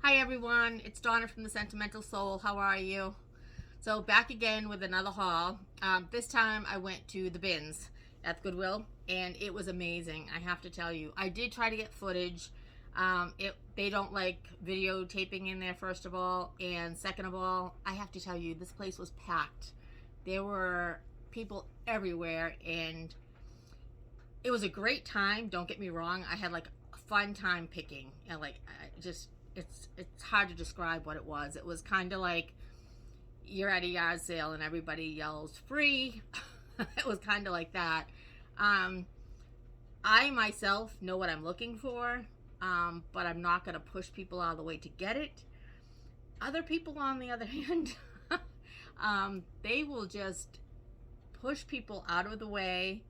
Hi everyone, it's Donna from The Sentimental Soul. How are you? So back again with another haul. This time I went to the bins at Goodwill and it was amazing. I have to tell you, I did try to get footage. They don't like videotaping in there, first of all, and second of all, I have to tell you, this place was packed. There were people everywhere and it was a great time. Don't get me wrong. I had like a fun time picking, and like it's hard to describe what it was. It was kind of like you're at a yard sale and everybody yells free. It was kind of like that. I myself know what I'm looking for, but I'm not going to push people out of the way to get it. Other people, on the other hand, they will just push people out of the way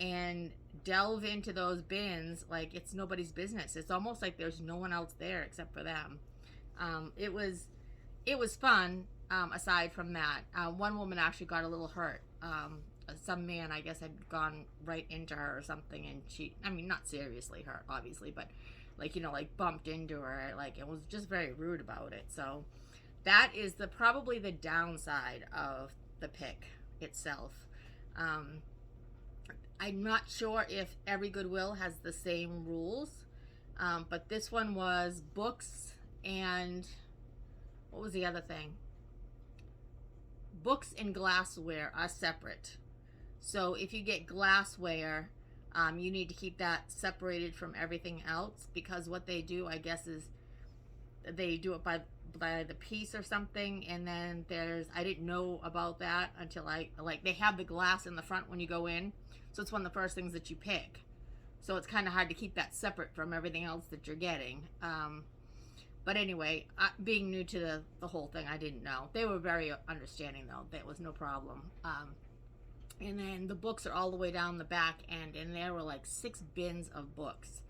and delve into those bins like it's nobody's business. It's almost like there's no one else there except for them. It was fun. Aside from that, one woman actually got a little hurt. Some man, I guess, had gone right into her or something, and I mean, not seriously hurt, obviously, but like bumped into her, like, it was just very rude about it. So that is probably the downside of the pick itself. I'm not sure if every Goodwill has the same rules, but this one was books and what was the other thing? Books and glassware are separate. So if you get glassware, you need to keep that separated from everything else, because what they do, I guess, is they do it by the piece or something. And then I didn't know about that until they have the glass in the front when you go in. So it's one of the first things that you pick. So it's kind of hard to keep that separate from everything else that you're getting. But anyway, being new to the whole thing, I didn't know. They were very understanding, though. That was no problem. And then the books are all the way down the back end, and there were like 6 bins of books.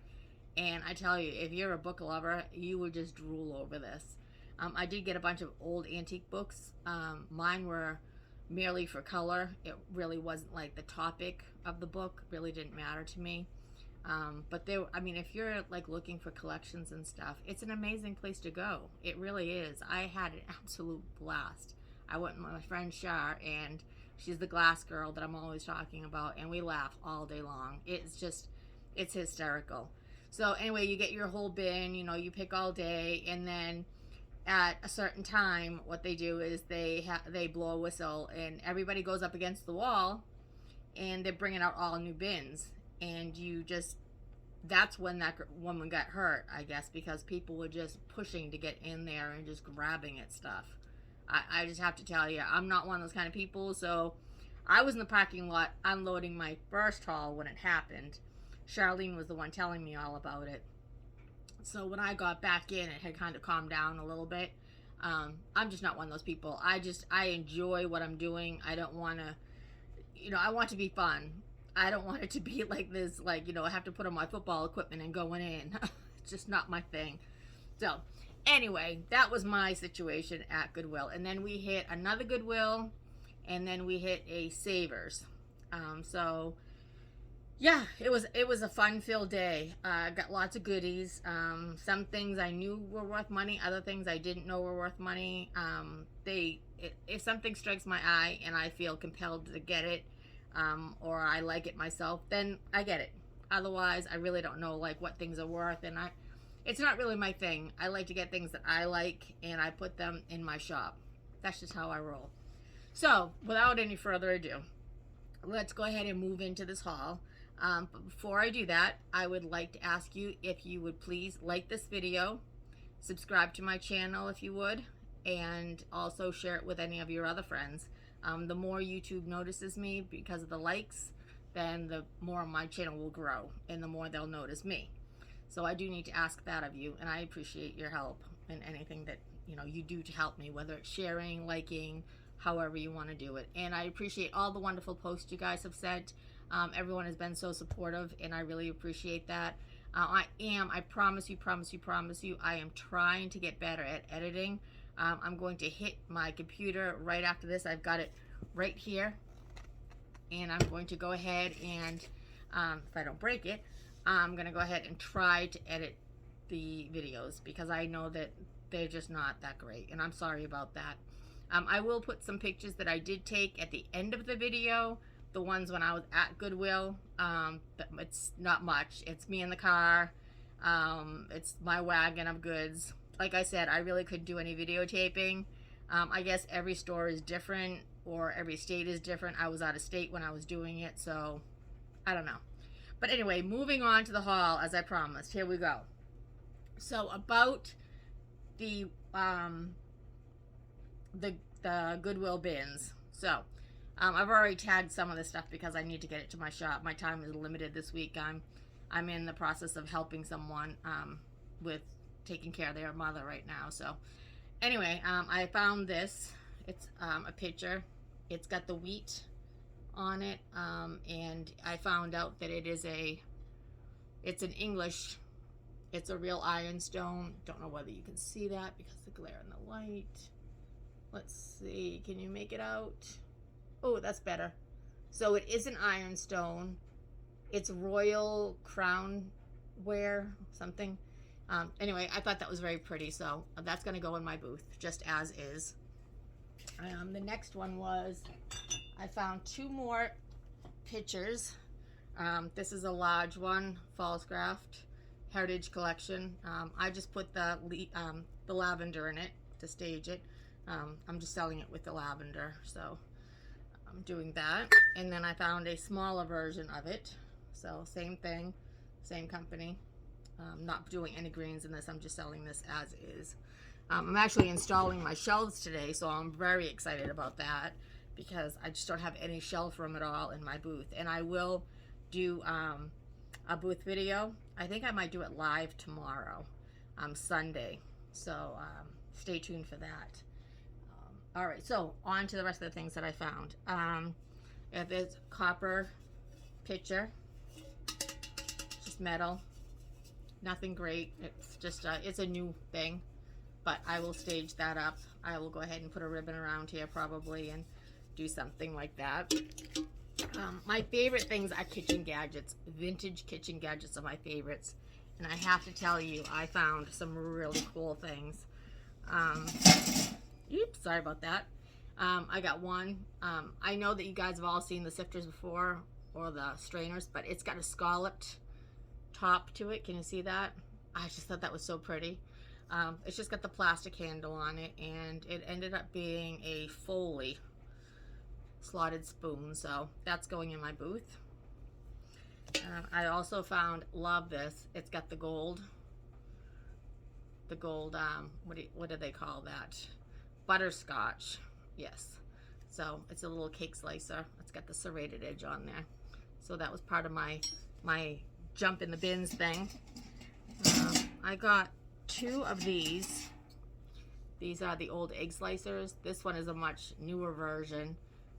And I tell you, if you're a book lover, you would just drool over this. I did get a bunch of old antique books. Mine were merely for color. It really wasn't like the topic of the book. Really didn't matter to me. But I mean, if you're like looking for collections and stuff, it's an amazing place to go. It really is. I had an absolute blast. I went with my friend Shar, and she's the glass girl that I'm always talking about, and we laugh all day long. It's hysterical. So anyway, you get your whole bin, you pick all day, and then at a certain time, what they do is they blow a whistle, and everybody goes up against the wall, and they're bringing out all new bins. And that's when that woman got hurt, I guess, because people were just pushing to get in there and just grabbing at stuff. I just have to tell you, I'm not one of those kind of people. So I was in the parking lot unloading my first haul when it happened. Charlene was the one telling me all about it. So when I got back in, it had kind of calmed down a little bit. I'm just not one of those people. I enjoy what I'm doing. I don't want to, I want it to be fun. I don't want it to be like this, I have to put on my football equipment and going in. It's just not my thing. So anyway, that was my situation at Goodwill. And then we hit another Goodwill, and then we hit a Savers. So yeah, it was a fun-filled day. Got lots of goodies. Some things I knew were worth money. Other things I didn't know were worth money. If something strikes my eye and I feel compelled to get it, or I like it myself, then I get it. Otherwise, I really don't know what things are worth, and it's not really my thing. I like to get things that I like, and I put them in my shop. That's just how I roll. So without any further ado, let's go ahead and move into this haul. But before I do that, I would like to ask you if you would please like this video, subscribe to my channel if you would, and also share it with any of your other friends. The more YouTube notices me because of the likes, then the more my channel will grow, and the more they'll notice me. So I do need to ask that of you, and I appreciate your help in anything that you do to help me, whether it's sharing, liking, however you want to do it. And I appreciate all the wonderful posts you guys have sent. Everyone has been so supportive, and I really appreciate that. I promise you, I am trying to get better at editing. I'm going to hit my computer right after this. I've got it right here, and I'm going to go ahead and if I don't break it, I'm going to go ahead and try to edit the videos because I know that they're just not that great, and I'm sorry about that. I will put some pictures that I did take at the end of the video, the ones when I was at Goodwill, but it's not much. It's me in the car. It's my wagon of goods. Like I said, I really couldn't do any videotaping. I guess every store is different, or every state is different. I was out of state when I was doing it, so I don't know. But anyway, moving on to the haul, as I promised. Here we go. So about the Goodwill bins. So I've already tagged some of this stuff because I need to get it to my shop. My time is limited this week. I'm in the process of helping someone with taking care of their mother right now. So anyway, I found this. It's a picture. It's got the wheat on it, and I found out that it's an English. It's a real ironstone. Don't know whether you can see that because of the glare in the light. Let's see. Can you make it out? Oh, that's better. So it is an ironstone. It's royal crown ware, something. Anyway, I thought that was very pretty, so that's going to go in my booth, just as is. The next one was, I found 2 more pictures. This is a large one, Falls Craft Heritage Collection. I just put the lavender in it to stage it. I'm just selling it with the lavender, so I'm doing that. And then I found a smaller version of it. So same thing, same company. Not doing any greens in this. I'm just selling this as is. I'm actually installing my shelves today, so I'm very excited about that because I just don't have any shelf room at all in my booth. And I will do a booth video. I think I might do it live tomorrow, Sunday. So stay tuned for that. All right, so on to the rest of the things that I found. There's copper pitcher, just metal, nothing great. It's just it's a new thing, but I will stage that up. I will go ahead and put a ribbon around here probably and do something like that. My favorite things are kitchen gadgets. Vintage kitchen gadgets are my favorites, and I have to tell you, I found some really cool things. Oops, sorry about that. I got one. I know that you guys have all seen the sifters before, or the strainers, but it's got a scalloped top to it. Can you see that? I just thought that was so pretty. It's just got the plastic handle on it, and it ended up being a Foley slotted spoon, so that's going in my booth. I also found, love this, it's got the gold, what do they call that? Butterscotch, yes. So it's a little cake slicer. It's got the serrated edge on there. So that was part of my jump in the bins thing. I got 2 of these. These are the old egg slicers. This one is a much newer version.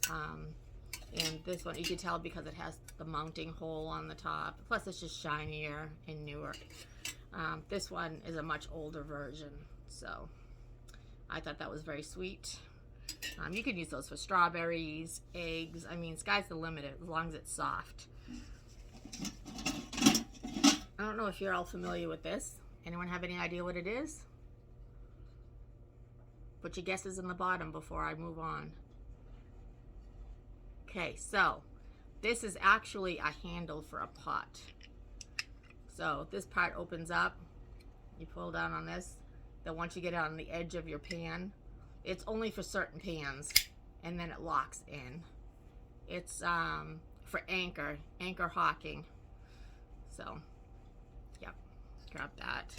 And this one, you can tell because it has the mounting hole on the top. Plus it's just shinier and newer. This one is a much older version. So I thought that was very sweet. You can use those for strawberries, eggs. I mean, sky's the limit as long as it's soft. I don't know if you're all familiar with this. Anyone have any idea what it is? Put your guesses in the bottom before I move on. Okay, so this is actually a handle for a pot. So this part opens up. You pull down on this. Then once you get it on the edge of your pan, it's only for certain pans, and then it locks in. It's for anchor hawking. So, yep, grab that.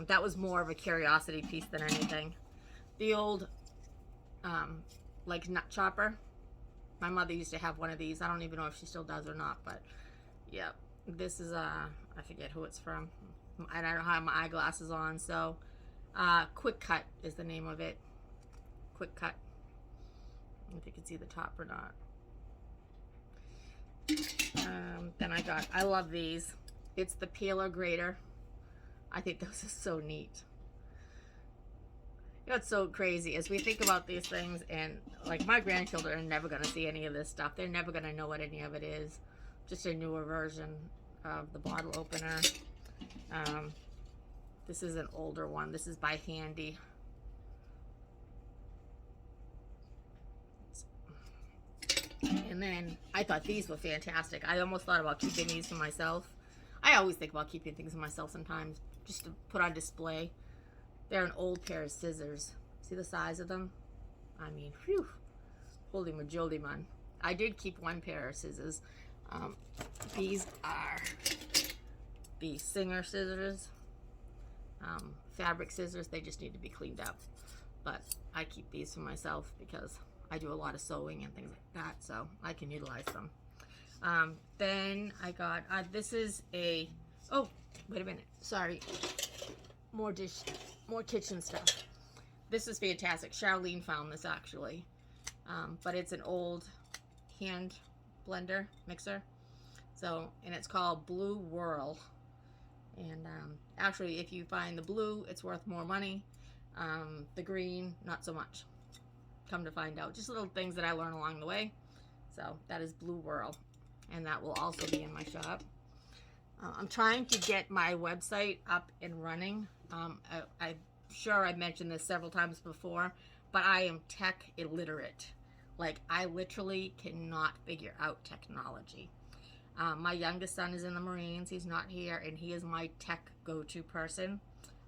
That was more of a curiosity piece than anything. The old, like nut chopper. My mother used to have one of these. I don't even know if she still does or not, but yeah, this is I forget who it's from. I don't have my eyeglasses on, so Quick Cut is the name of it. Quick Cut. I don't know if you can see the top or not. Then I love these. It's the peeler grater. I think this is so neat. You know what's so crazy is we think about these things, and like my grandchildren are never going to see any of this stuff. They're never going to know what any of it is. Just a newer version of the bottle opener. This is an older one. This is by Handy. And then I thought these were fantastic. I almost thought about keeping these for myself. I always think about keeping things for myself sometimes, just to put on display. They're an old pair of scissors. See the size of them? I mean, phew. Holy majoli, man. I did keep one pair of scissors. These are the Singer scissors. Fabric scissors. They just need to be cleaned up. But I keep these for myself because I do a lot of sewing and things like that, so I can utilize them. Then I got, this is a, oh, wait a minute, sorry, more kitchen stuff. This is fantastic. Charlene found this actually, but it's an old hand blender mixer. So, and it's called Blue Whirl. And actually, if you find the blue, it's worth more money. The green, not so much. Come to find out, just little things that I learn along the way. So that is Blue Whirl, and that will also be in my shop. I'm trying to get my website up and running. I'm sure I've mentioned this several times before, but I am tech illiterate. Like, I literally cannot figure out technology. My youngest son is in the Marines. He's not here, and he is my tech go-to person.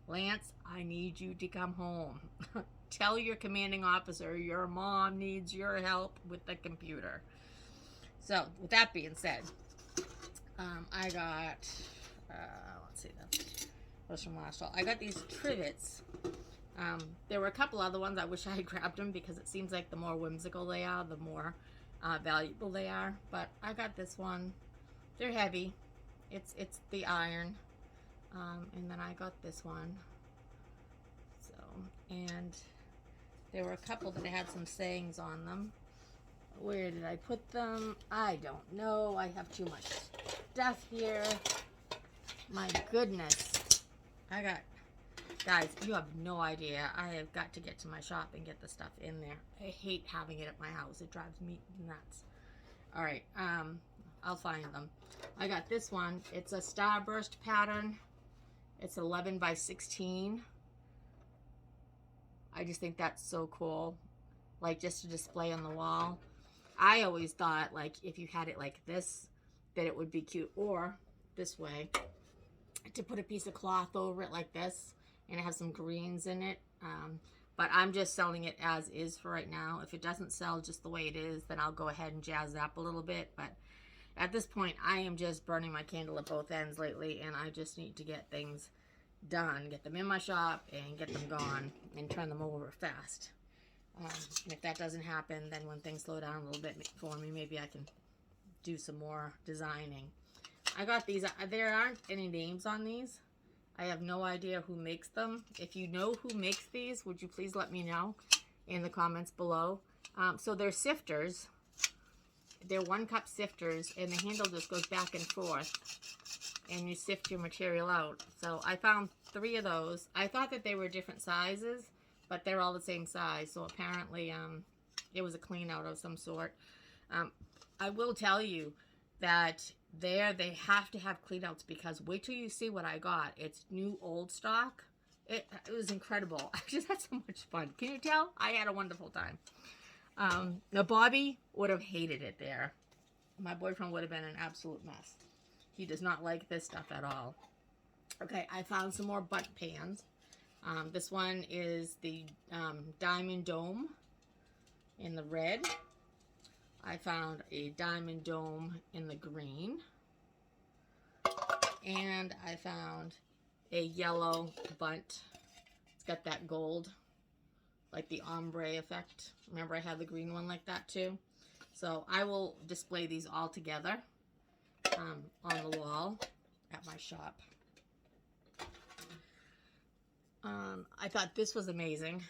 Lance, I need you to come home. Tell your commanding officer your mom needs your help with the computer. So, with that being said, I got, let's see, that was from last fall. I got these trivets. There were a couple other ones. I wish I had grabbed them because it seems like the more whimsical they are, the more valuable they are. But I got this one. They're heavy. It's the iron. And then I got this one. So, and there were a couple that had some sayings on them. Where did I put them? I don't know. I have too much stuff here. My goodness. Guys, you have no idea. I have got to get to my shop and get the stuff in there. I hate having it at my house. It drives me nuts. All right, I'll find them. I got this one. It's a starburst pattern. It's 11 by 16. I just think that's so cool. Like, just to display on the wall. I always thought, like, if you had it like this, that it would be cute. Or this way, to put a piece of cloth over it like this, and it has some greens in it. But I'm just selling it as is for right now. If it doesn't sell just the way it is, then I'll go ahead and jazz it up a little bit. But at this point, I am just burning my candle at both ends lately, and I just need to get things done, get them in my shop, and get them gone, and turn them over fast. And if that doesn't happen, then when things slow down a little bit for me, maybe I can do some more designing. I got these. There aren't any names on these. I have no idea who makes them. If you know who makes these, would you please let me know in the comments below. So they're sifters. They're 1-cup sifters, and the handle just goes back and forth, and you sift your material out. So I found 3 of those. I thought that they were different sizes, but they're all the same size. So apparently it was a clean out of some sort. I will tell you that they have to have clean outs, because wait till you see what I got. It's new old stock. It was incredible. I just had so much fun. Can you tell? I had a wonderful time. Now Bobby would have hated it there. My boyfriend would have been an absolute mess. He does not like this stuff at all. Okay, I found some more butt pans. This one is the Diamond Dome in the red. I found a Diamond Dome in the green. And I found a yellow bunt. It's got that gold, like the ombre effect. Remember, I had the green one like that too. So I will display these all together on the wall at my shop. I thought this was amazing.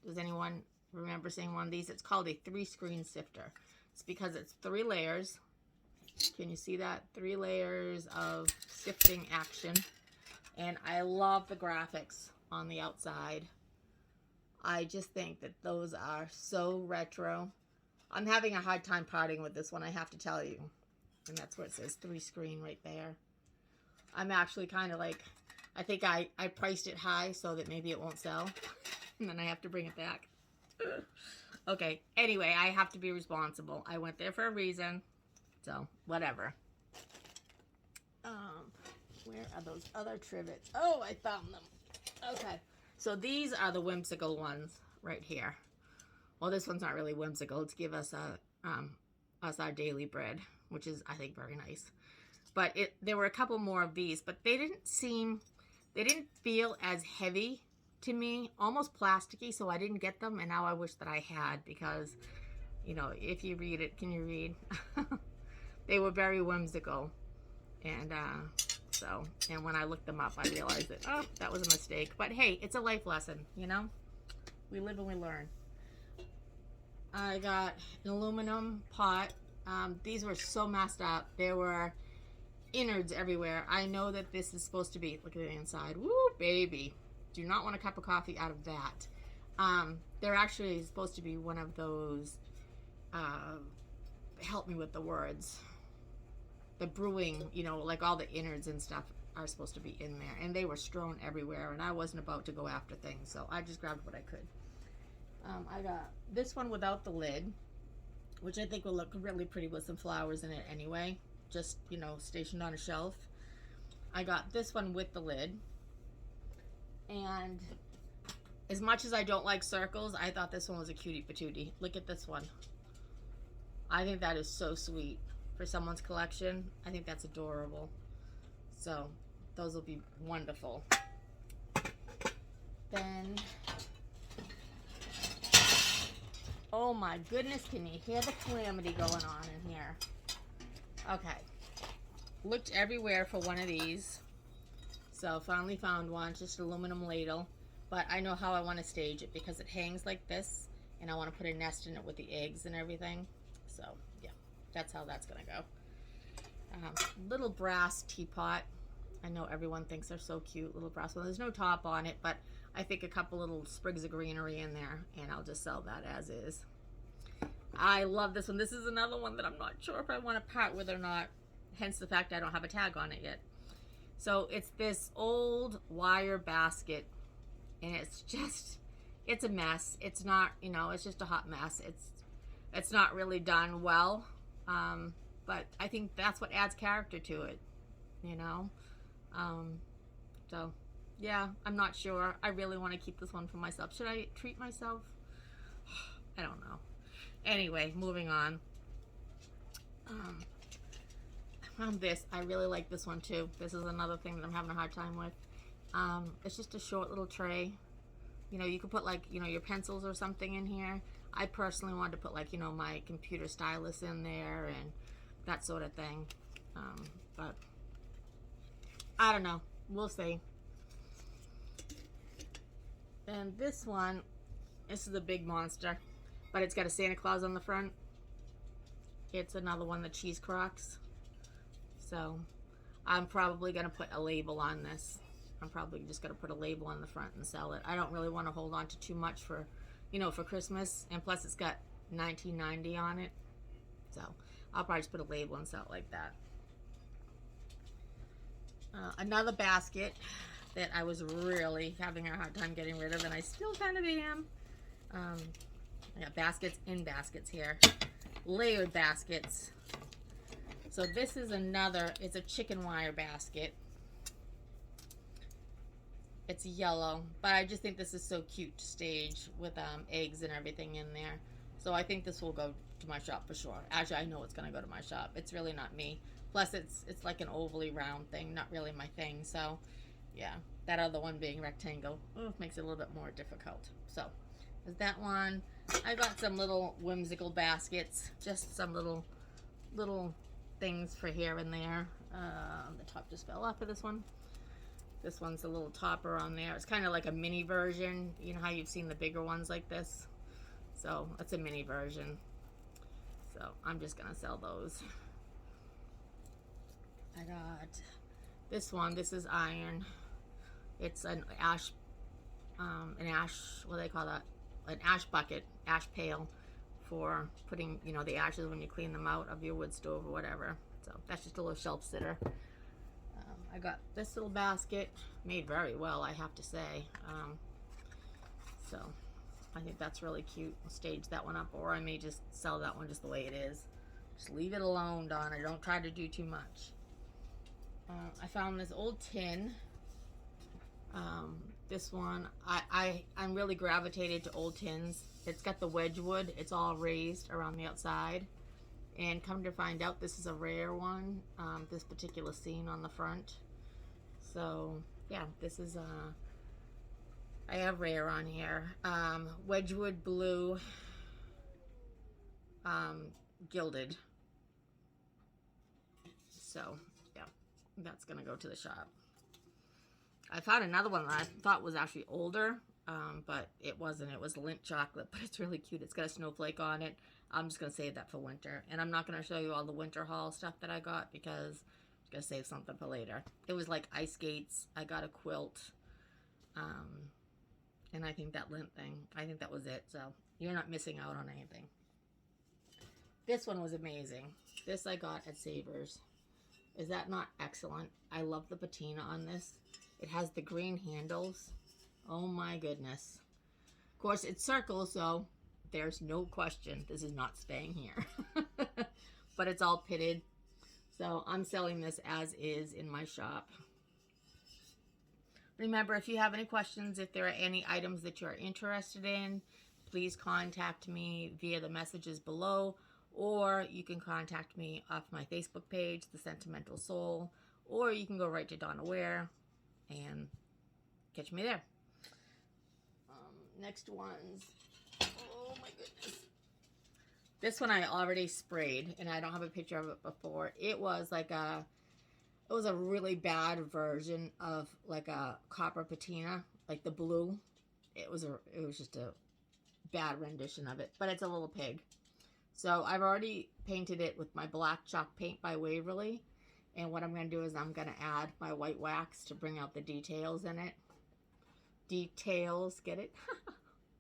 Does anyone remember seeing one of these? It's called a 3-screen sifter. It's because it's 3 layers. Can you see that? 3 layers of sifting action. And I love the graphics on the outside. I just think that those are so retro. I'm having a hard time parting with this one, I have to tell you. And that's where it says 3-screen right there. I'm actually kind of like I think I priced it high so that maybe it won't sell. And then I have to bring it back. Okay, anyway, I have to be responsible. I went there for a reason. So, whatever. Where are those other trivets? Oh, I found them. Okay, so these are the whimsical ones right here. Well, this one's not really whimsical. To give us our daily bread, which is, I think, very nice. But there were a couple more of these, but they didn't feel as heavy to me, almost plasticky, so I didn't get them, and now I wish that I had, because, you know, if you read it, can you read? They were very whimsical, and and when I looked them up, I realized that, oh, that was a mistake. But hey, it's a life lesson, you know? We live and we learn. I got an aluminum pot. These were so messed up. There were innards everywhere. I know that this is supposed to be, look at the inside. Woo, baby. Do not want a cup of coffee out of that. They're actually supposed to be one of those, help me with the words, the brewing, you know, like all the innards and stuff are supposed to be in there, and they were strewn everywhere, and I wasn't about to go after things, so I just grabbed what I could. I got this one without the lid, which I think will look really pretty with some flowers in it anyway, just, you know, stationed on a shelf. I got this one with the lid, and as much as I don't like circles, I thought this one was a cutie patootie. Look at this one. I think that is so sweet for someone's collection. I think that's adorable. So those will be wonderful. Then, oh my goodness, can you hear the calamity going on in here? Okay, looked everywhere for one of these, so finally found one, just an aluminum ladle. But I know how I want to stage it, because it hangs like this, and I want to put a nest in it with the eggs and everything. So yeah, that's how that's gonna go. Little brass teapot. I know everyone thinks they're so cute, little brass one. There's no top on it, but I think a couple little sprigs of greenery in there, and I'll just sell that as is. I love this one. This is another one that I'm not sure if I want to part with or not, hence the fact I don't have a tag on it yet. So it's this old wire basket, and it's a mess. It's not, you know, it's just a hot mess. It's not really done well, but I think that's what adds character to it, you know. So yeah, I'm not sure. I really want to keep this one for myself. Should I treat myself? I don't know. Anyway, moving on. I found this. I really like this one too. This is another thing that I'm having a hard time with. It's just a short little tray. You know, you could put, like, you know, your pencils or something in here. I personally wanted to put, like, you know, my computer stylus in there and that sort of thing. But I don't know. We'll see. And this one, this is a big monster, but it's got a Santa Claus on the front. It's another one, the cheese crocks. So I'm probably going to put a label on this. I'm probably just going to put a label on the front and sell it. I don't really want to hold on to too much for, you know, for Christmas. And plus it's got $19.90 on it. So I'll probably just put a label and sell it like that. Another basket that I was really having a hard time getting rid of, and I still kind of am. I got baskets in baskets here. Layered baskets. So this is another, it's a chicken wire basket. It's yellow, but I just think this is so cute to stage with eggs and everything in there. So I think this will go to my shop for sure. Actually, I know it's going to go to my shop. It's really not me. Plus, it's like an ovally round thing, not really my thing. So, yeah, that other one being rectangle makes it a little bit more difficult. So, there's that one. I got some little whimsical baskets, just some little things for here and there. The top just fell off of this one. This one's a little topper on there. It's kind of like a mini version. You know how you've seen the bigger ones like this? So, it's a mini version. So, I'm just going to sell those. I got this one. This is iron. It's an ash, what do they call that? An ash bucket, ash pail for putting, you know, the ashes when you clean them out of your wood stove or whatever. So that's just a little shelf sitter. I got this little basket, made very well, I have to say. So I think that's really cute. I'll stage that one up, or I may just sell that one just the way it is. Just leave it alone, Donna. Don't try to do too much. I found this old tin. This one, I'm really gravitated to old tins. It's got the wedgewood. It's all raised around the outside. And come to find out, this is a rare one. This particular scene on the front. So, yeah, this is, I have rare on here. Wedgewood blue, gilded. So, yeah, that's going to go to the shop. I found another one that I thought was actually older, but it wasn't. It was Lindt chocolate, but it's really cute. It's got a snowflake on it. I'm just going to save that for winter. And I'm not going to show you all the winter haul stuff that I got because I'm going to save something for later. It was like ice skates. I got a quilt. And I think that Lindt thing, I think that was it. So you're not missing out on anything. This one was amazing. This I got at Savers. Is that not excellent? I love the patina on this. It has the green handles. Oh my goodness. Of course, it's circle, so there's no question this is not staying here. But it's all pitted. So I'm selling this as is in my shop. Remember, if you have any questions, if there are any items that you're interested in, please contact me via the messages below, or you can contact me off my Facebook page, The Sentimental Soul, or you can go right to Donna Ware and catch me there. Next one's, oh my goodness. This one I already sprayed, and I don't have a picture of it before. It was like a really bad version of like a copper patina, like the blue. It was just a bad rendition of it, but it's a little pig. So I've already painted it with my black chalk paint by Waverly. And what I'm going to do is I'm going to add my white wax to bring out the details in it. Details, get it?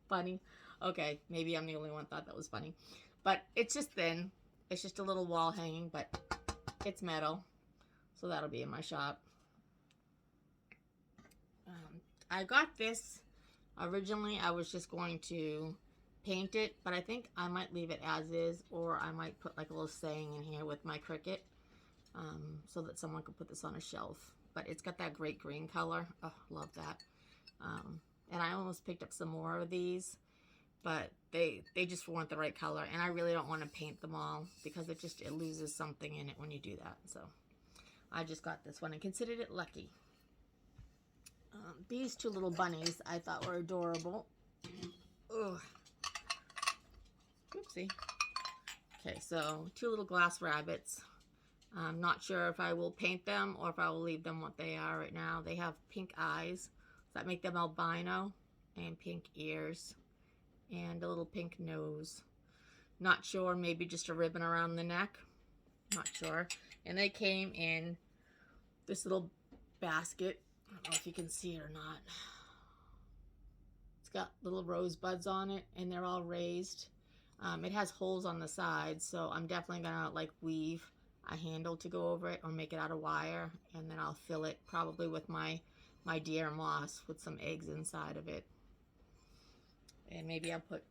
Funny. Okay, maybe I'm the only one thought that was funny. But it's just thin. It's just a little wall hanging, but it's metal. So that'll be in my shop. I got this. Originally, I was just going to paint it, but I think I might leave it as is, or I might put like a little saying in here with my Cricut, so that someone could put this on a shelf. But it's got that great green color. Oh, love that. And I almost picked up some more of these, but they just weren't the right color, and I really don't want to paint them all because it loses something in it when you do that. So I just got this one and considered it lucky. These two little bunnies I thought were adorable. Ugh. Oopsie. Okay, so two little glass rabbits. I'm not sure if I will paint them or if I will leave them what they are right now. They have pink eyes that make them albino, and pink ears, and a little pink nose. Not sure, maybe just a ribbon around the neck. Not sure. And they came in this little basket. I don't know if you can see it or not. It's got little rosebuds on it, and they're all raised. It has holes on the sides, so I'm definitely gonna like weave a handle to go over it or make it out of wire, and then I'll fill it probably with my deer moss with some eggs inside of it. And maybe I'll put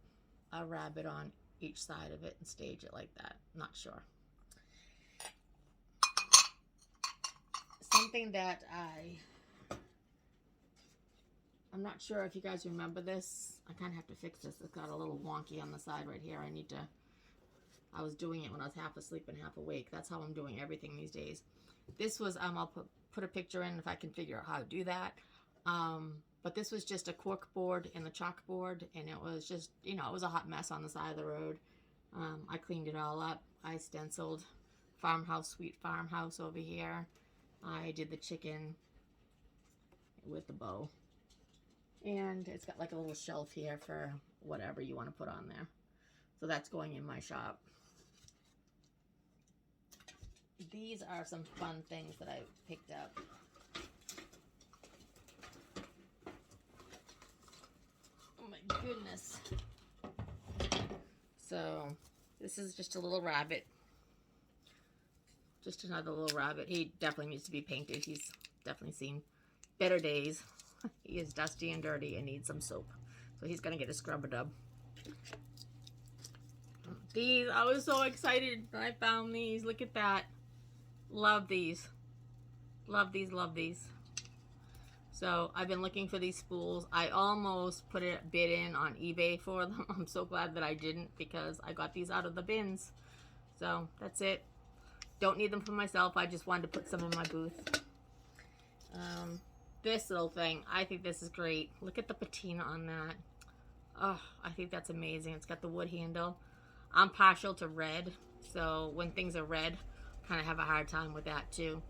a rabbit on each side of it and stage it like that. Not sure. Something that I'm not sure if you guys remember this. I kind of have to fix this. It's got a little wonky on the side right here. I was doing it when I was half asleep and half awake. That's how I'm doing everything these days. This was, I'll put a picture in if I can figure out how to do that. But this was just a cork board and the chalkboard, and it was just, it was a hot mess on the side of the road. I cleaned it all up. I stenciled Farmhouse, Sweet Farmhouse over here. I did the chicken with the bow. And it's got like a little shelf here for whatever you want to put on there. So that's going in my shop. These are some fun things that I picked up. Oh my goodness. So this is just a little rabbit. Just another little rabbit. He definitely needs to be painted. He's definitely seen better days. He is dusty and dirty and needs some soap. So he's going to get a scrub a dub. These, I was so excited when I found these. Look at that. Love these. Love these, love these. So I've been looking for these spools. I almost put a bid in on eBay for them. I'm so glad that I didn't because I got these out of the bins. So that's it. Don't need them for myself. I just wanted to put some in my booth. This little thing, I think this is great. Look at the patina on that. Oh, I think that's amazing. It's got the wood handle. I'm partial to red, so when things are red, I kind of have a hard time with that too.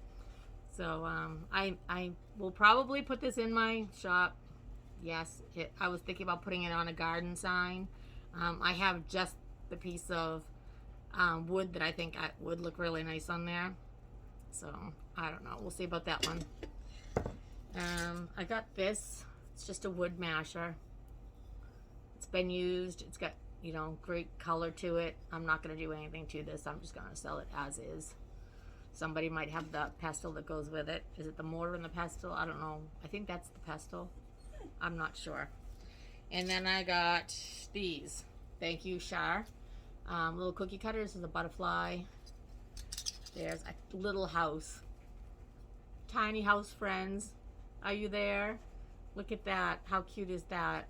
So I will probably put this in my shop. Yes, I was thinking about putting it on a garden sign. I have just the piece of wood that I think would look really nice on there. So I don't know. We'll see about that one. I got this. It's just a wood masher. It's been used. It's got, you know, great color to it. I'm not going to do anything to this. I'm just going to sell it as is. Somebody might have the pestle that goes with it. Is it the mortar and the pestle? I don't know. I think that's the pestle. I'm not sure. And then I got these. Thank you, Char. Little cookie cutters. There's a butterfly. There's a little house. Tiny house friends. Are you there? Look at that. How cute is that?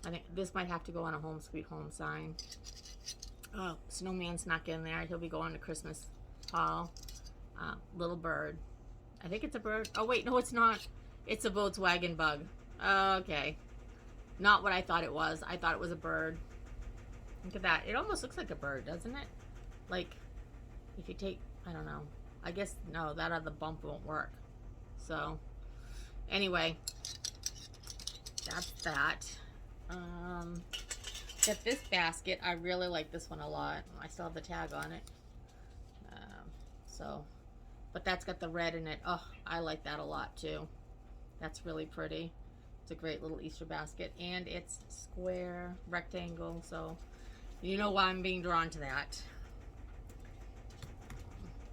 I think this might have to go on a home sweet home sign. Oh, snowman snuck in there. He'll be going to Christmas Hall. Little bird. I think it's a bird. Oh wait, no it's not. It's a Volkswagen bug. Okay. Not what I thought it was. I thought it was a bird. Look at that. It almost looks like a bird, doesn't it? Like, if you take, I don't know. I guess, no, that other bump won't work. So, anyway, that's that. Get this basket. I really like this one a lot. I still have the tag on it. But that's got the red in it. Oh, I like that a lot too. That's really pretty. It's a great little Easter basket. And it's square, rectangle. So, you know why I'm being drawn to that.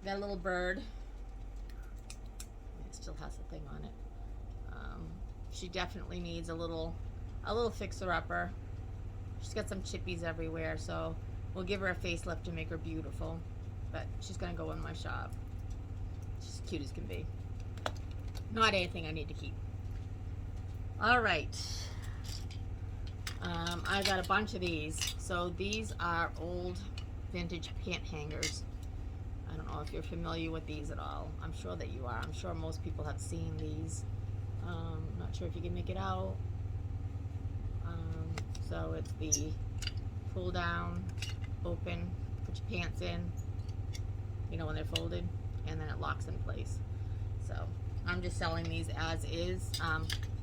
That little bird. It still has the thing on it. She definitely needs a little fixer-upper. She's got some chippies everywhere, so we'll give her a facelift to make her beautiful. But she's gonna go in my shop. She's cute as can be. Not anything I need to keep. All right. I got a bunch of these. So these are old vintage pant hangers. I don't know if you're familiar with these at all. I'm sure that you are. I'm sure most people have seen these. Not sure if you can make it out. So it's the pull down, open, put your pants in, you know, when they're folded, and then it locks in place. So I'm just selling these as is.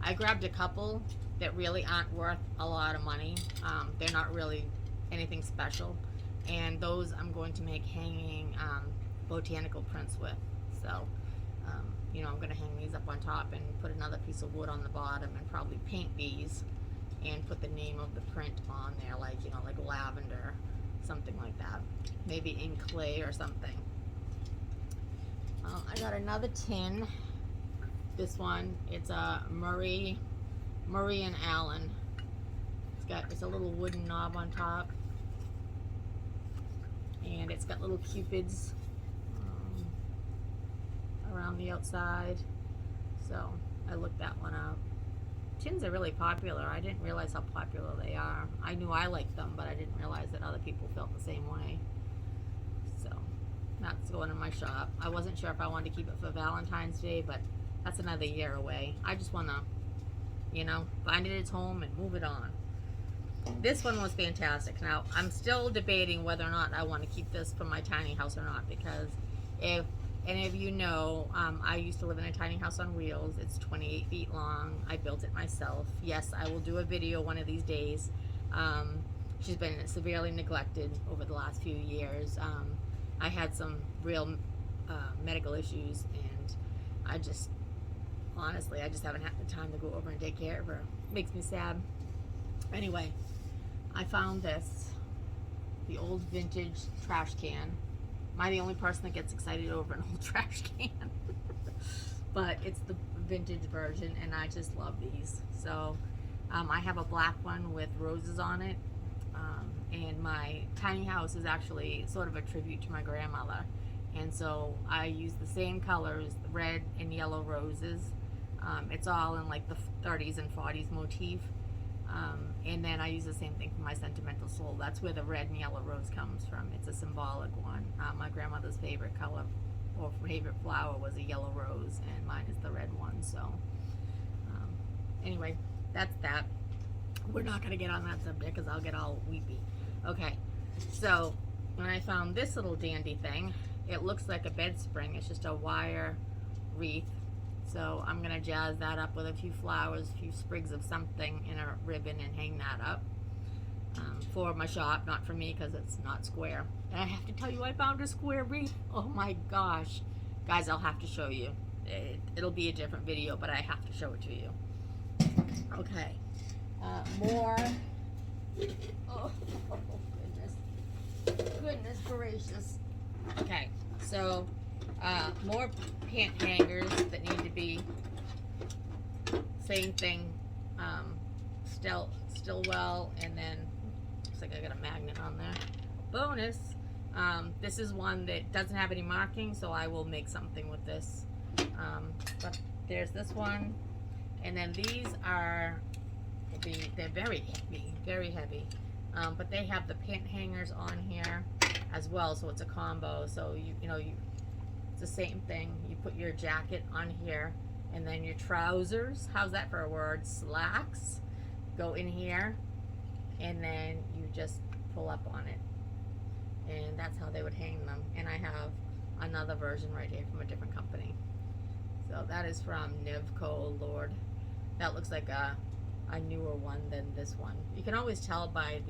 I grabbed a couple that really aren't worth a lot of money. They're not really anything special. And those I'm going to make hanging botanical prints with. So, you know, I'm going to hang these up on top and put another piece of wood on the bottom and probably paint these and put the name of the print on there, like, you know, like lavender, something like that. Maybe in clay or something. I got another tin. This one, it's a Murray and Allen. It's a little wooden knob on top. And it's got little cupids around the outside. So I looked that one up. Tins are really popular. I didn't realize how popular they are. I knew I liked them, but I didn't realize that other people felt the same way. So that's going in my shop. I wasn't sure if I wanted to keep it for Valentine's Day, but that's another year away. I just want to, you know, find it its home and move it on. This one was fantastic. Now, I'm still debating whether or not I want to keep this for my tiny house or not, because if any of you know, I used to live in a tiny house on wheels. It's 28 feet long. I built it myself. Yes, I will do a video one of these days. She's been severely neglected over the last few years. I had some real medical issues, and I just, honestly, I just haven't had the time to go over and take care of her. Makes me sad. Anyway, I found this, the old vintage trash can. Am I the only person that gets excited over an old trash can? but it's the vintage version, and I just love these. So I have a black one with roses on it, and my tiny house is actually sort of a tribute to my grandmother, and so I use the same colors, the red and yellow roses. It's all in like the 30s and 40s motif. And then I use the same thing for my sentimental soul. That's where the red and yellow rose comes from. It's a symbolic one. My grandmother's favorite color or favorite flower was a yellow rose, and mine is the red one. So anyway, that's that. We're not going to get on that subject because I'll get all weepy. Okay, so when I found this little dandy thing, it looks like a bed spring. It's just a wire wreath. So I'm going to jazz that up with a few flowers, a few sprigs of something in a ribbon and hang that up for my shop, not for me because it's not square. And I have to tell you, I found a square wreath. Oh my gosh. Guys, I'll have to show you. It'll be a different video, but I have to show it to you. Okay. More. Oh, goodness. Goodness gracious. Okay, so more pant hangers that need to be same thing, still well, and then looks like I got a magnet on there. Bonus. This is one that doesn't have any marking, so I will make something with this. But there's this one, and then these are they're very heavy, but they have the pant hangers on here as well, so it's a combo. So you know it's the same thing. You put your jacket on here, and then your trousers, how's that for a word, slacks, go in here, and then you just pull up on it, and that's how they would hang them. And I have another version right here from a different company. So that is from Nivco Lord. That looks like a newer one than this one. You can always tell by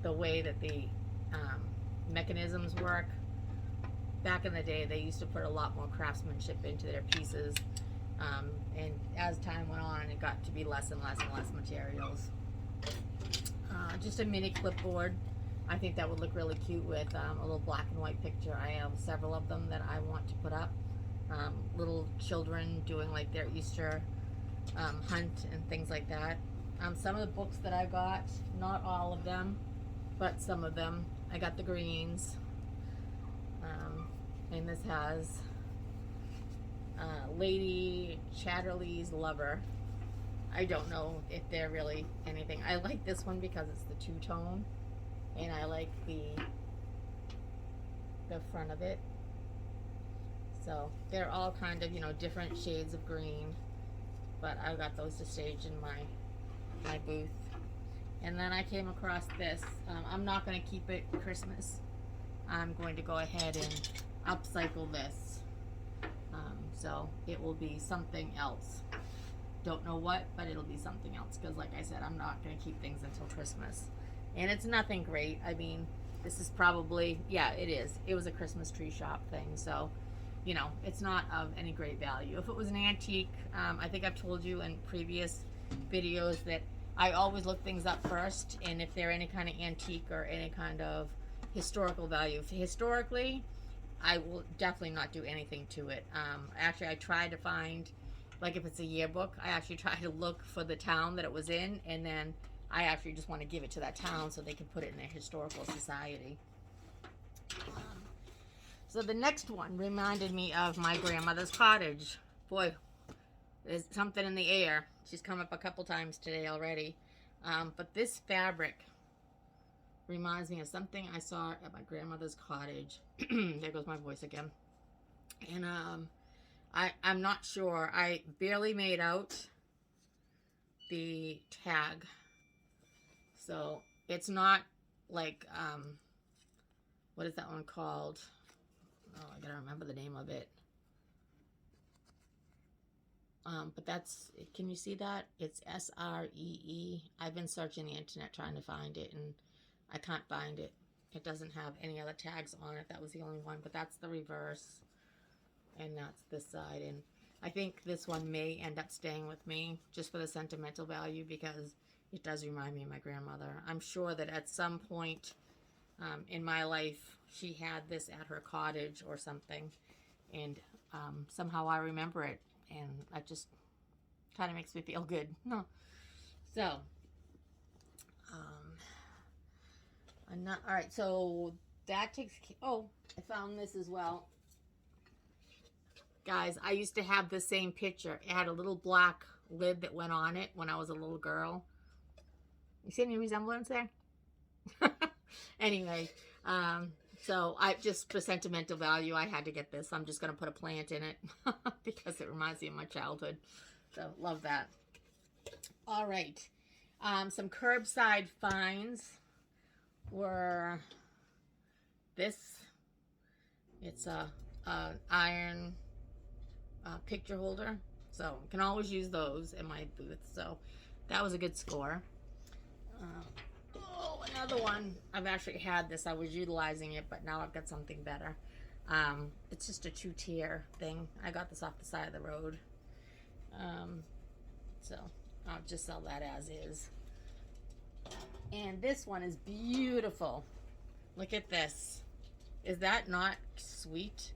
the way that the mechanisms work. Back in the day, they used to put a lot more craftsmanship into their pieces, and as time went on, it got to be less and less materials. Just a mini clipboard. I think that would look really cute with a little black and white picture. I have several of them that I want to put up. Little children doing like their Easter hunt and things like that. Some of the books that I got, not all of them, but some of them. I got the greens, and this has Lady Chatterley's Lover. I don't know if they're really anything. I like this one because it's the two-tone, and I like the front of it. So they're all kind of, you know, different shades of green, but I got those to stage in my booth. And then I came across this. I'm not going to keep it Christmas. I'm going to go ahead and upcycle this. So it will be something else. Don't know what, but it'll be something else. Because like I said, I'm not going to keep things until Christmas. And it's nothing great. I mean, this is probably, yeah, it is. It was a Christmas tree shop thing. So, you know, it's not of any great value. If it was an antique, I think I've told you in previous videos that I always look things up first, and if they're any kind of antique or any kind of historical value, historically, I will definitely not do anything to it. Actually, I try to find, like if it's a yearbook, I actually try to look for the town that it was in, and then I actually just want to give it to that town so they can put it in their historical society. So the next one reminded me of my grandmother's cottage. Boy, there's something in the air. She's come up a couple times today already. But this fabric reminds me of something I saw at my grandmother's cottage. There goes my voice again. And I'm not sure. I barely made out the tag. So it's not like, what is that one called? Oh, I gotta remember the name of it. But that's, can you see that? It's S-R-E-E. I've been searching the internet trying to find it, and I can't find it. It doesn't have any other tags on it. That was the only one, but that's the reverse, and that's this side. And I think this one may end up staying with me just for the sentimental value, because it does remind me of my grandmother. I'm sure that at some point in my life, she had this at her cottage or something, and somehow I remember it. and that just kind of makes me feel good. No. So, all right, so that takes, oh, I found this as well. Guys, I used to have the same pitcher. It had a little black lid that went on it when I was a little girl. You see any resemblance there? Anyway, so I just, for sentimental value, I had to get this. I'm just going to put a plant in it because it reminds me of my childhood. So, love that. All right. Some curbside finds were this. It's a iron picture holder. So, I can always use those in my booth. So, that was a good score. Oh, another one. I've actually had this. I was utilizing it, but now I've got something better. It's just a 2-tier thing. I got this off the side of the road. So I'll just sell that as is. And this one is beautiful. Look at this. Is that not sweet?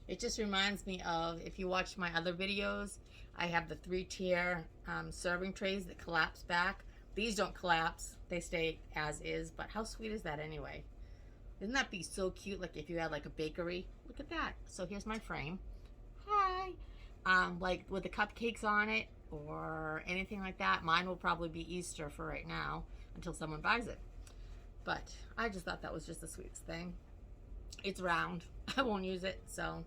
It just reminds me of, if you watch my other videos, I have the 3-tier serving trays that collapse back. These don't collapse. They stay as is. But how sweet is that anyway? Wouldn't that be so cute? Like if you had like a bakery. Look at that. So here's my frame. Hi. Like with the cupcakes on it or anything like that. Mine will probably be Easter for right now until someone buys it. But I just thought that was just the sweetest thing. It's round. I won't use it. So,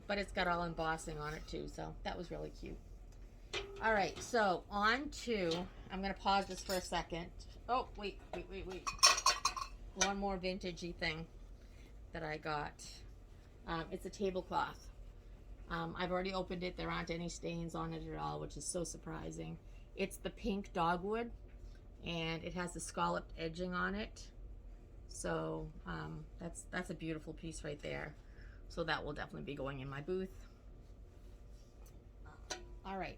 but it's got all embossing on it too. So that was really cute. All right, so on to, I'm going to pause this for a second. Oh, wait. One more vintagey thing that I got. It's a tablecloth. I've already opened it. There aren't any stains on it at all, which is so surprising. It's the pink dogwood, and it has the scalloped edging on it. So that's a beautiful piece right there. So that will definitely be going in my booth. All right.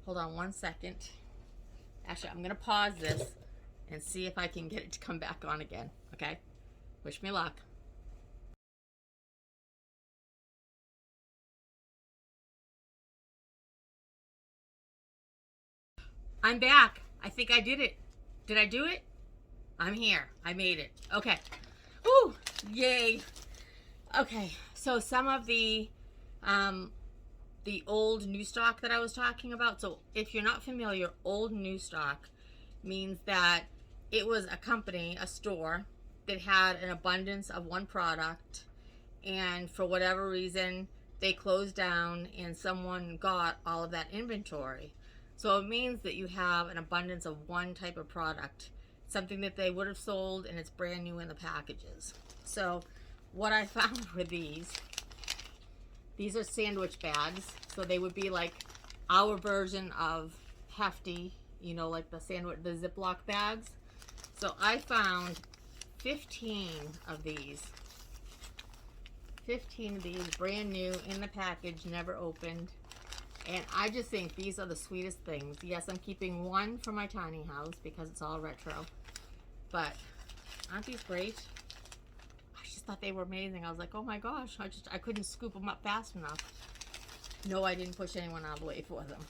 Hold on one second. Actually, I'm going to pause this and see if I can get it to come back on again. Okay? Wish me luck. I'm back. I think I did it. Did I do it? I'm here. I made it. Okay. Ooh, yay. Okay, so some of the old new stock that I was talking about. So if you're not familiar, old new stock means that it was a company, a store that had an abundance of one product, and for whatever reason they closed down and someone got all of that inventory. So it means that you have an abundance of one type of product, something that they would have sold, and it's brand new in the packages. So what I found with these are sandwich bags. So they would be like our version of hefty, you know, like the Ziploc bags. So I found 15 of these. 15 of these, brand new in the package, never opened. And I just think these are the sweetest things. Yes, I'm keeping one for my tiny house because it's all retro. But aren't these great? I just thought they were amazing. I was like, oh my gosh, I couldn't scoop them up fast enough. No, I didn't push anyone out of the way for them.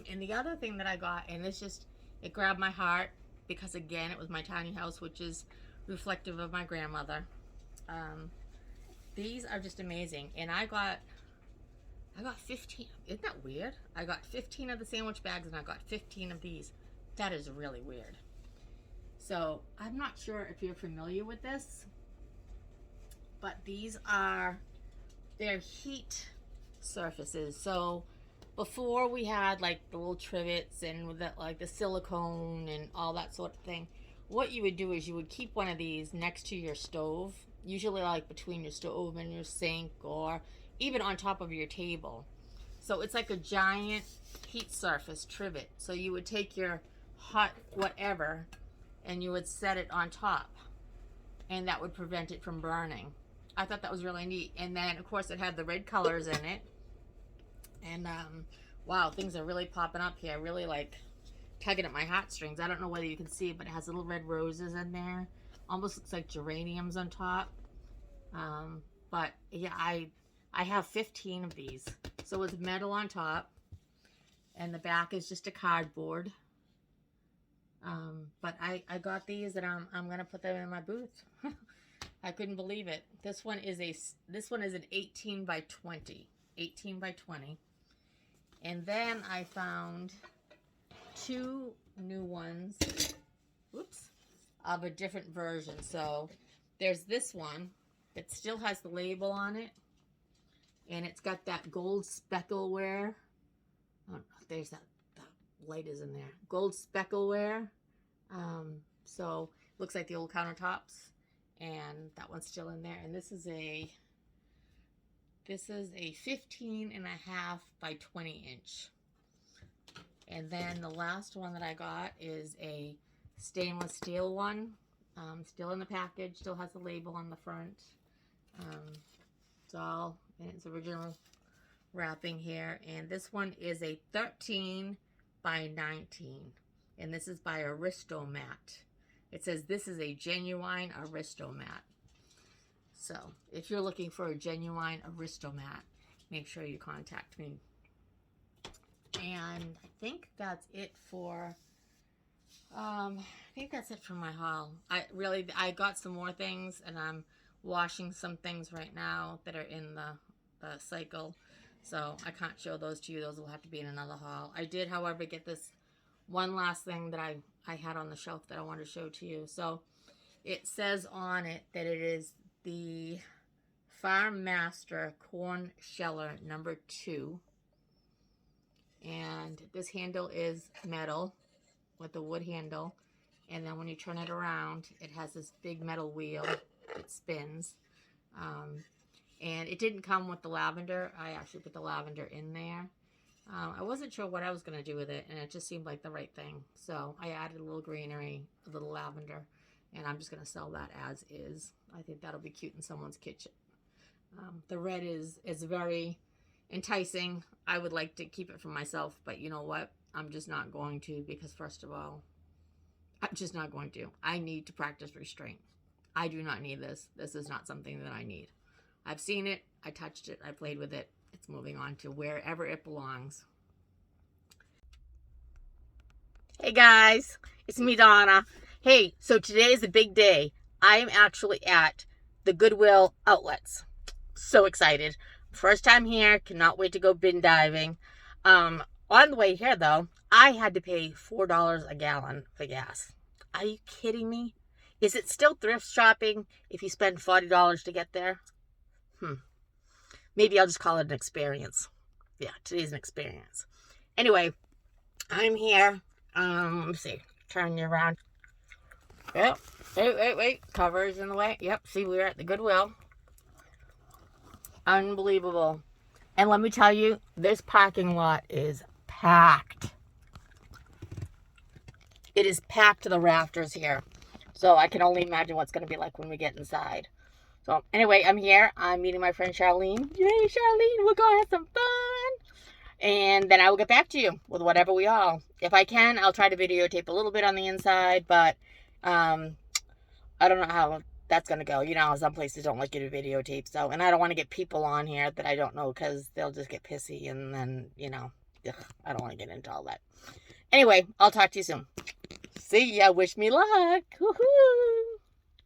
And the other thing that I got, and it grabbed my heart because again, it was my tiny house, which is reflective of my grandmother. These are just amazing. And I got 15. Isn't that weird? I got 15 of the sandwich bags and I got 15 of these. That is really weird. So I'm not sure if you're familiar with this, but they're heat surfaces. So before we had like the little trivets and with like the silicone and all that sort of thing, what you would do is you would keep one of these next to your stove, usually like between your stove and your sink or even on top of your table. So it's like a giant heat surface trivet. So you would take your hot whatever and you would set it on top, and that would prevent it from burning. I thought that was really neat. And then of course it had the red colors in it. And wow, things are really popping up here, really like tugging at my heartstrings. I don't know whether you can see it, but it has little red roses in there. Almost looks like geraniums on top. But yeah, I I have 15 of these. So it's metal on top, and the back is just a cardboard. But I got these, and I'm gonna put them in my booth. I couldn't believe it. This one is an 18 by 20. 18 by 20. And then I found 2 new ones. Whoops. Of a different version. So there's this one. It still has the label on it. And it's got that gold speckle wear. Oh, there's that light is in there. Gold speckle wear. So looks like the old countertops. And that one's still in there. And this is a 15.5 by 20 inch. And then the last one that I got is a stainless steel one. Still in the package, still has the label on the front. It's all in its original wrapping here. And this one is a 13 by 19. And this is by Aristomat. It says this is a genuine Aristomat. So if you're looking for a genuine Aristomat, make sure you contact me. And I think that's it for my haul. I got some more things, and I'm washing some things right now that are in the cycle. So I can't show those to you. Those will have to be in another haul. I did, however, get this one last thing that I had on the shelf that I want to show to you. So it says on it that it is the Farm Master Corn Sheller number 2. And this handle is metal with a wood handle. And then when you turn it around, it has this big metal wheel that spins. And it didn't come with the lavender. I actually put the lavender in there. I wasn't sure what I was going to do with it, and it just seemed like the right thing. So I added a little greenery, a little lavender, and I'm just going to sell that as is. I think that'll be cute in someone's kitchen. The red is very enticing. I would like to keep it for myself, but you know what? I'm just not going to, because first of all, I'm just not going to. I need to practice restraint. I do not need this. This is not something that I need. I've seen it. I touched it. I played with it. It's moving on to wherever it belongs. Hey guys, it's me, Donna. Hey, so today is a big day. I am actually at the Goodwill outlets. So excited. First time here. Cannot wait to go bin diving. On the way here, though, I had to pay $4 a gallon for gas. Are you kidding me? Is it still thrift shopping if you spend $40 to get there? Maybe I'll just call it an experience. Yeah, today's an experience. Anyway, I'm here. Let me see. Turn you around. Yep. Wait. Cover's in the way. Yep. See, we're at the Goodwill. Unbelievable. And let me tell you, this parking lot is packed. It is packed to the rafters here. So I can only imagine what's going to be like when we get inside. So anyway, I'm here. I'm meeting my friend Charlene. Yay, Charlene, we'll go have some fun. And then I will get back to you with whatever we haul. If I can, I'll try to videotape a little bit on the inside, but I don't know how that's going to go. You know, some places don't like you to videotape. So, and I don't want to get people on here that I don't know, because they'll just get pissy, and then, you know, I don't want to get into all that. Anyway, I'll talk to you soon. See ya. Wish me luck. Woohoo!